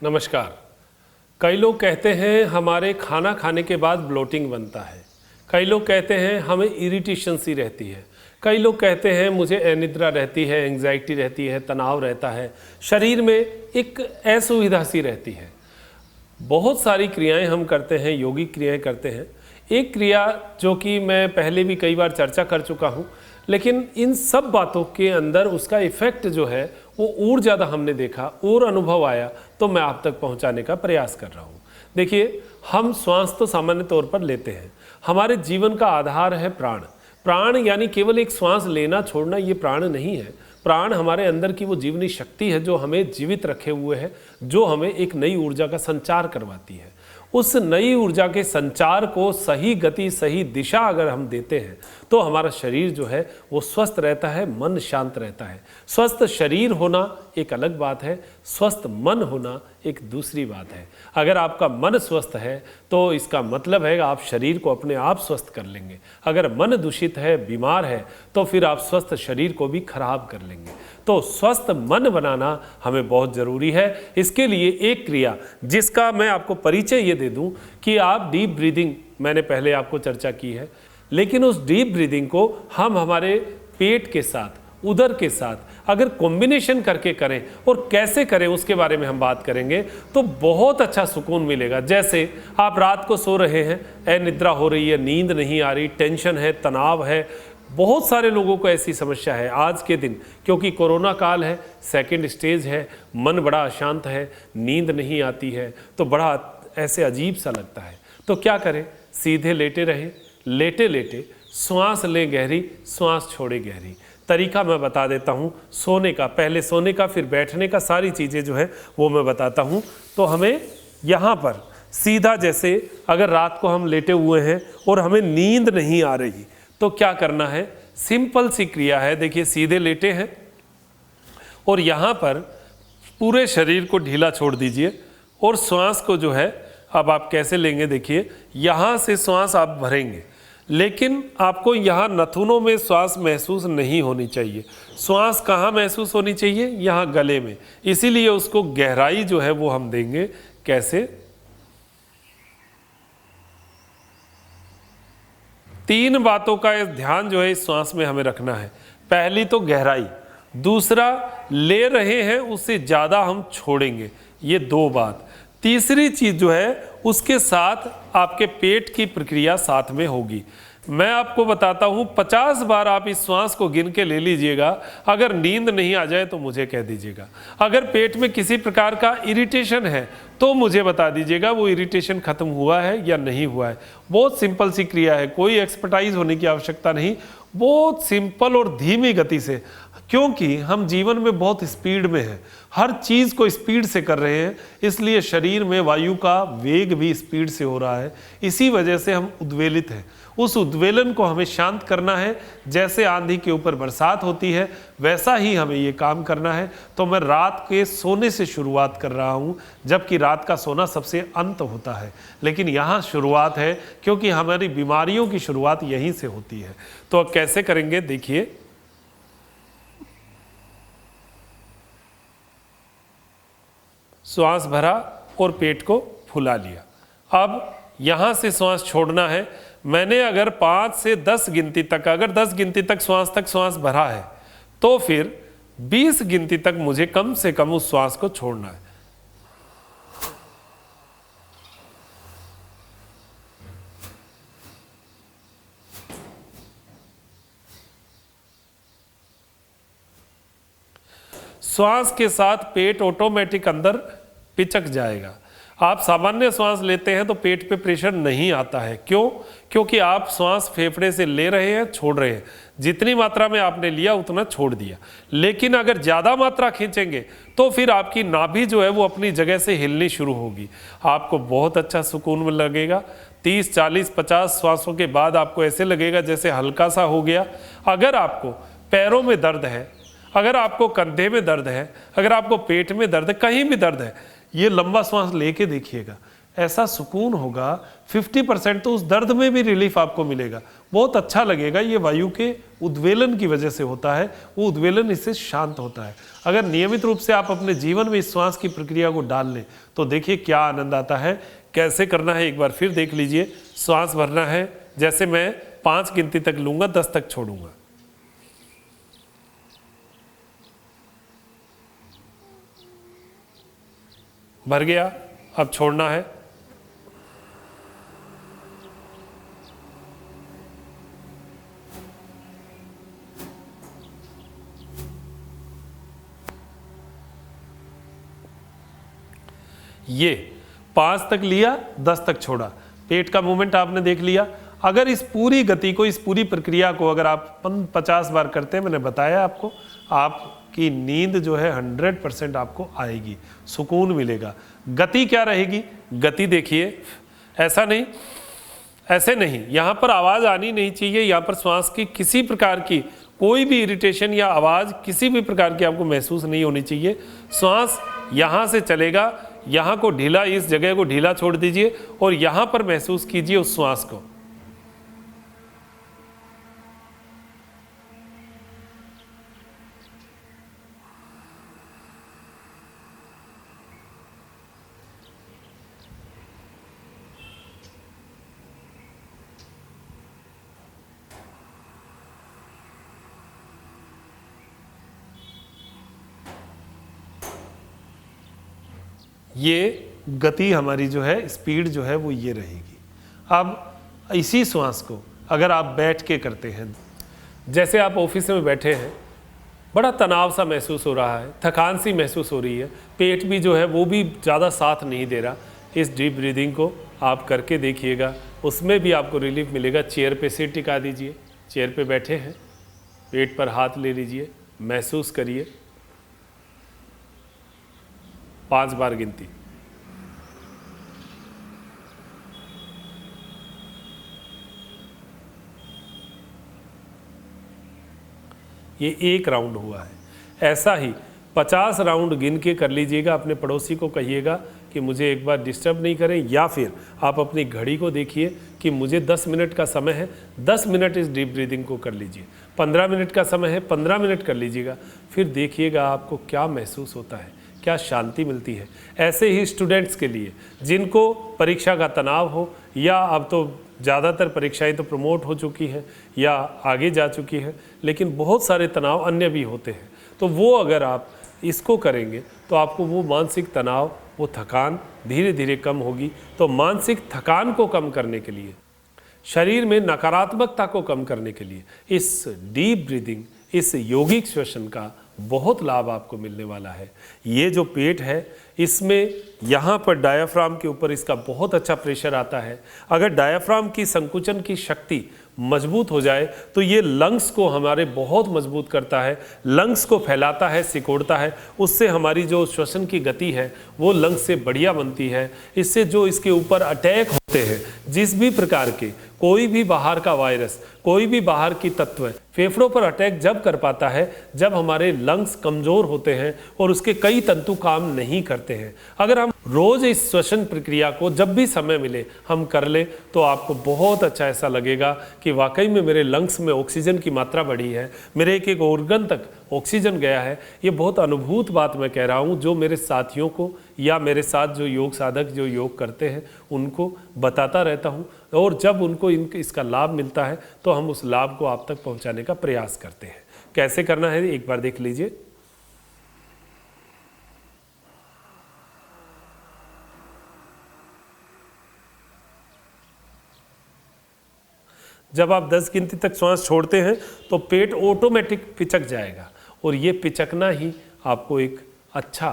नमस्कार। कई लोग कहते हैं हमारे खाना खाने के बाद ब्लोटिंग बनता है। कई लोग कहते हैं हमें इरिटेशन सी रहती है। कई लोग कहते हैं मुझे अनिद्रा रहती है, एंग्जाइटी रहती है, तनाव रहता है, शरीर में एक असुविधा सी रहती है। बहुत सारी क्रियाएं हम करते हैं, योगिक क्रियाएं करते हैं। एक क्रिया जो कि मैं पहले भी कई बार चर्चा कर चुका हूँ, लेकिन इन सब बातों के अंदर उसका इफ़ेक्ट जो है वो और ज़्यादा हमने देखा और अनुभव आया, तो मैं आप तक पहुंचाने का प्रयास कर रहा हूं। देखिए, हम श्वास तो सामान्य तौर पर लेते हैं। हमारे जीवन का आधार है प्राण। प्राण यानी केवल एक श्वास लेना छोड़ना, ये प्राण नहीं है। प्राण हमारे अंदर की वो जीवनी शक्ति है जो हमें जीवित रखे हुए है, जो हमें एक नई ऊर्जा का संचार करवाती है। उस नई ऊर्जा के संचार को सही गति, सही दिशा अगर हम देते हैं तो हमारा शरीर जो है वो स्वस्थ रहता है, मन शांत रहता है। स्वस्थ शरीर होना एक अलग बात है, स्वस्थ मन होना एक दूसरी बात है। अगर आपका मन स्वस्थ है तो इसका मतलब है आप शरीर को अपने आप स्वस्थ कर लेंगे। अगर मन दूषित है, बीमार है, तो फिर आप स्वस्थ शरीर को भी खराब कर लेंगे। तो स्वस्थ मन बनाना हमें बहुत ज़रूरी है। इसके लिए एक क्रिया जिसका मैं आपको परिचय ये दे दूं कि आप डीप ब्रीदिंग, मैंने पहले आपको चर्चा की है, लेकिन उस डीप ब्रीदिंग को हम हमारे पेट के साथ, उदर के साथ अगर कॉम्बिनेशन करके करें और कैसे करें उसके बारे में हम बात करेंगे तो बहुत अच्छा सुकून मिलेगा। जैसे आप रात को सो रहे हैं, अनिद्रा हो रही है, नींद नहीं आ रही, टेंशन है, तनाव है। बहुत सारे लोगों को ऐसी समस्या है आज के दिन, क्योंकि कोरोना काल है, सेकंड स्टेज है, मन बड़ा अशांत है, नींद नहीं आती है, तो बड़ा ऐसे अजीब सा लगता है। तो क्या करें? सीधे लेटे रहें, लेटे लेटे श्वास लें गहरी, श्वास छोड़े गहरी। तरीका मैं बता देता हूँ सोने का, पहले सोने का फिर बैठने का, सारी चीज़ें जो है वो मैं बताता हूँ। तो हमें यहाँ पर सीधा, जैसे अगर रात को हम लेटे हुए हैं और हमें नींद नहीं आ रही तो क्या करना है? सिंपल सी क्रिया है। देखिए, सीधे लेटे हैं और यहाँ पर पूरे शरीर को ढीला छोड़ दीजिए और श्वास को जो है अब आप कैसे लेंगे? देखिए, यहाँ से श्वास आप भरेंगे, लेकिन आपको यहाँ नथुनों में श्वास महसूस नहीं होनी चाहिए। श्वास कहाँ महसूस होनी चाहिए? यहाँ गले में। इसीलिए उसको गहराई जो है वो हम देंगे। कैसे? 3 बातों का ध्यान जो है इस श्वास में हमें रखना है। पहली तो गहराई, दूसरा ले रहे हैं उससे ज़्यादा हम छोड़ेंगे, ये 2 बात। तीसरी चीज़ जो है उसके साथ आपके पेट की प्रक्रिया साथ में होगी। मैं आपको बताता हूँ, 50 बार आप इस श्वास को गिन के ले लीजिएगा। अगर नींद नहीं आ जाए तो मुझे कह दीजिएगा। अगर पेट में किसी प्रकार का इरिटेशन है तो मुझे बता दीजिएगा वो इरिटेशन खत्म हुआ है या नहीं हुआ है। बहुत सिंपल सी क्रिया है, कोई एक्सपर्टाइज होने की आवश्यकता नहीं, बहुत सिंपल और धीमी गति से। क्योंकि हम जीवन में बहुत स्पीड में हैं, हर चीज़ को स्पीड से कर रहे हैं, इसलिए शरीर में वायु का वेग भी स्पीड से हो रहा है। इसी वजह से हम उद्वेलित हैं। उस उद्वेलन को हमें शांत करना है। जैसे आंधी के ऊपर बरसात होती है वैसा ही हमें ये काम करना है। तो मैं रात के सोने से शुरुआत कर रहा हूँ, जबकि रात का सोना सबसे अंत होता है, लेकिन यहाँ शुरुआत है क्योंकि हमारी बीमारियों की शुरुआत यहीं से होती है। तो अब कैसे करेंगे? देखिए, श्वास भरा और पेट को फुला लिया। अब यहाँ से श्वास छोड़ना है। मैंने अगर 5 से 10 गिनती तक, अगर 10 गिनती तक श्वास भरा है तो फिर 20 गिनती तक मुझे कम से कम उस श्वास को छोड़ना है। श्वास के साथ पेट ऑटोमेटिक अंदर पिचक जाएगा। आप सामान्य श्वास लेते हैं तो पेट पे प्रेशर नहीं आता है। क्यों? क्योंकि आप श्वास फेफड़े से ले रहे हैं, छोड़ रहे हैं। जितनी मात्रा में आपने लिया उतना छोड़ दिया। लेकिन अगर ज़्यादा मात्रा खींचेंगे तो फिर आपकी नाभि जो है वो अपनी जगह से हिलनी शुरू होगी। आपको बहुत अच्छा सुकून लगेगा। 30, 40, 50 श्वासों के बाद आपको ऐसे लगेगा जैसे हल्का सा हो गया। अगर आपको पैरों में दर्द है, अगर आपको कंधे में दर्द है, अगर आपको पेट में दर्द है, कहीं भी दर्द है, ये लंबा श्वास लेके देखिएगा। ऐसा सुकून होगा, 50% तो उस दर्द में भी रिलीफ आपको मिलेगा, बहुत अच्छा लगेगा। ये वायु के उद्वेलन की वजह से होता है, वो उद्वेलन इससे शांत होता है। अगर नियमित रूप से आप अपने जीवन में इस श्वास की प्रक्रिया को डाल लें तो देखिए क्या आनंद आता है। कैसे करना है एक बार फिर देख लीजिए। श्वास भरना है, जैसे मैं 5 गिनती तक लूंगा, 10 तक छोड़ूंगा। भर गया, अब छोड़ना है। ये 5 तक लिया, 10 तक छोड़ा, पेट का मूवमेंट आपने देख लिया। अगर इस पूरी गति को, इस पूरी प्रक्रिया को अगर आप 50 बार करते हैं, मैंने बताया आपको, आपकी नींद जो है 100% आपको आएगी, सुकून मिलेगा। गति क्या रहेगी? गति देखिए, ऐसा नहीं, ऐसे नहीं, यहाँ पर आवाज़ आनी नहीं चाहिए। यहाँ पर श्वास की किसी प्रकार की कोई भी इरिटेशन या आवाज़ किसी भी प्रकार की आपको महसूस नहीं होनी चाहिए। श्वास यहाँ से चलेगा, यहाँ को ढीला, इस जगह को ढीला छोड़ दीजिए और यहाँ पर महसूस कीजिए उस श्वास को। ये गति हमारी जो है, स्पीड जो है वो ये रहेगी। अब इसी श्वास को अगर आप बैठ के करते हैं, जैसे आप ऑफिस में बैठे हैं, बड़ा तनाव सा महसूस हो रहा है, थकान सी महसूस हो रही है, पेट भी जो है वो भी ज़्यादा साथ नहीं दे रहा, इस डीप ब्रीदिंग को आप करके देखिएगा, उसमें भी आपको रिलीफ मिलेगा। चेयर पे सिर टिका दीजिए, चेयर पे बैठे हैं, पेट पर हाथ ले लीजिए, महसूस करिए। 5 बार गिनती। ये 1 राउंड हुआ है। ऐसा ही 50 राउंड गिन के कर लीजिएगा। अपने पड़ोसी को कहिएगा कि मुझे एक बार डिस्टर्ब नहीं करें, या फिर आप अपनी घड़ी को देखिए कि मुझे 10 मिनट का समय है, 10 मिनट इस डीप ब्रीदिंग को कर लीजिए। 15 मिनट का समय है, 15 मिनट कर लीजिएगा। फिर देखिएगा आपको क्या महसूस होता है, क्या शांति मिलती है। ऐसे ही स्टूडेंट्स के लिए जिनको परीक्षा का तनाव हो, या अब तो ज़्यादातर परीक्षाएं तो प्रमोट हो चुकी हैं या आगे जा चुकी हैं, लेकिन बहुत सारे तनाव अन्य भी होते हैं, तो वो अगर आप इसको करेंगे तो आपको वो मानसिक तनाव, वो थकान धीरे धीरे कम होगी। तो मानसिक थकान को कम करने के लिए, शरीर में नकारात्मकता को कम करने के लिए इस डीप ब्रीदिंग, इस यौगिक श्वसन का बहुत लाभ आपको मिलने वाला है। ये जो पेट है, इसमें यहाँ पर डायाफ्राम के ऊपर इसका बहुत अच्छा प्रेशर आता है। अगर डायाफ्राम की संकुचन की शक्ति मजबूत हो जाए तो ये लंग्स को हमारे बहुत मजबूत करता है, लंग्स को फैलाता है, सिकोड़ता है। उससे हमारी जो श्वसन की गति है वो लंग्स से बढ़िया बनती है। इससे जो इसके ऊपर अटैक होते हैं, जिस भी प्रकार के, कोई भी बाहर का वायरस, कोई भी बाहर की तत्व फेफड़ों पर अटैक जब कर पाता है, जब हमारे लंग्स कमज़ोर होते हैं और उसके कई तंतु काम नहीं करते हैं। अगर हम रोज़ इस श्वसन प्रक्रिया को जब भी समय मिले हम कर ले तो आपको बहुत अच्छा ऐसा लगेगा कि वाकई में मेरे लंग्स में ऑक्सीजन की मात्रा बढ़ी है, मेरे एक एक ऑर्गन तक ऑक्सीजन गया है। ये बहुत अनुभूत बात मैं कह रहा हूँ, जो मेरे साथियों को या मेरे साथ जो योग साधक जो योग करते हैं उनको बताता रहता हूँ, और जब उनको इसका लाभ मिलता है तो हम उस लाभ को आप तक पहुँचाने का प्रयास करते हैं। कैसे करना है एक बार देख लीजिए। जब आप 10 गिनती तक श्वास छोड़ते हैं तो पेट ऑटोमेटिक पिचक जाएगा, और ये पिचकना ही आपको एक अच्छा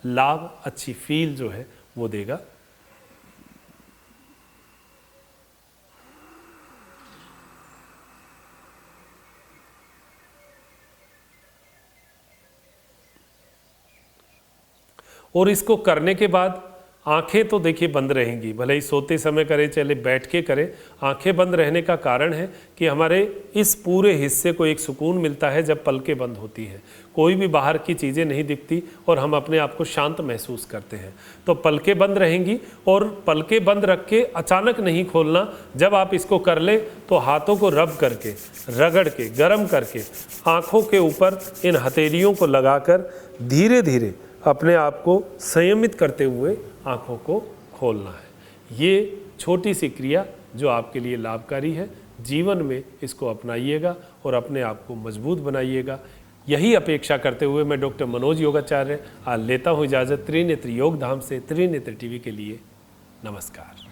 लाभ, अच्छी फील जो है वो देगा। और इसको करने के बाद आंखें तो देखिए बंद रहेंगी, भले ही सोते समय करें चले बैठ के करें। आंखें बंद रहने का कारण है कि हमारे इस पूरे हिस्से को एक सुकून मिलता है जब पलकें बंद होती हैं, कोई भी बाहर की चीज़ें नहीं दिखती और हम अपने आप को शांत महसूस करते हैं। तो पलकें बंद रहेंगी और पलकें बंद रख के अचानक नहीं खोलना। जब आप इसको कर लें तो हाथों को रब करके, रगड़ के, गर्म करके आँखों के ऊपर इन हथेलियों को लगाकर धीरे धीरे अपने आप को संयमित करते हुए आँखों को खोलना है। ये छोटी सी क्रिया जो आपके लिए लाभकारी है, जीवन में इसको अपनाइएगा और अपने आप को मजबूत बनाइएगा। यही अपेक्षा करते हुए मैं डॉक्टर मनोज योगाचार्य आज लेता हूँ इजाज़त त्रिनेत्र योग धाम से। त्रिनेत्र टीवी के लिए नमस्कार।